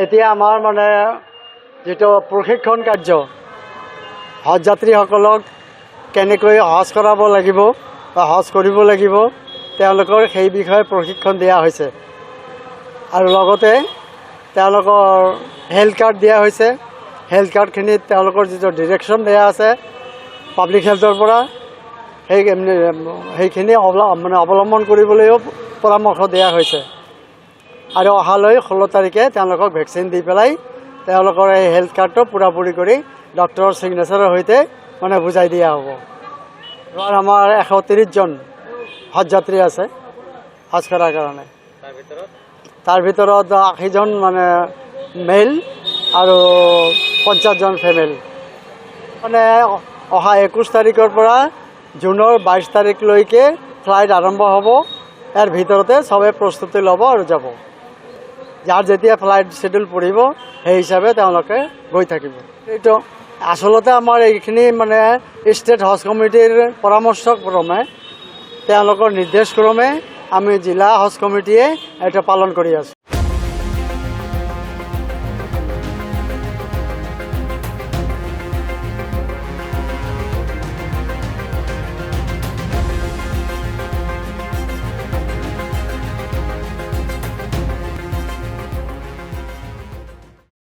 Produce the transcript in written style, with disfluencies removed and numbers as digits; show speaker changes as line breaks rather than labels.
এতিয়া আমাৰ মানে যেটো প্ৰশিক্ষণ কাৰ্য হজ যাত্ৰীসকলক কেনেকৈ হজ কৰাব লাগিব বা হজ কৰিব লাগিব তেওঁলোকৰ সেই বিষয়ে প্ৰশিক্ষণ দিয়া হৈছে আৰু লগতে তেওঁলোকৰ হেল্থ কাৰ্ড দিয়া হৈছে। হেল্থ কাৰ্ডখিনিত তেওঁলোকৰ যিটো ডিৰেকশ্যন দিয়া আছে পাব্লিক হেল্থৰ পৰা সেইখিনি মানে অৱলম্বন কৰিবলৈও পৰামৰ্শ দিয়া হৈছে আৰু অহালৈ 16 তাৰিখে তেওঁলোকক ভেকচিন দি পেলাই তেওঁলোকৰ এই হেল্থ কাৰ্ডটো পুৰাপুৰি কৰি ডক্টৰৰ ছিগনেচাৰৰ সৈতে মানে বুজাই দিয়া হ'ব। আৰু আমাৰ 130 জন হজ যাত্ৰী আছে হজ কৰাৰ কাৰণে। তাৰ ভিতৰত 80 জন মানে মেল আৰু 50 জন ফিমেল। মানে অহা 21 তাৰিখৰ পৰা জুনৰ 22 তাৰিখলৈকে ফ্লাইট আৰম্ভ হ'ব। ইয়াৰ ভিতৰতে সবে প্ৰস্তুতি ল'ব আৰু যাব। যাৰ যেতিয়া ফ্লাইট শিডিউল পৰিব সেই হিচাপে তেওঁলোকে গৈ থাকিব। এইটো আচলতে আমাৰ এইখিনি মানে ষ্টেট হজ কমিটিৰ পৰামৰ্শক্ৰমে তেওঁলোকৰ নিৰ্দেশক্ৰমে আমি জিলা হজ কমিটিয়ে এটা পালন কৰি আছোঁ।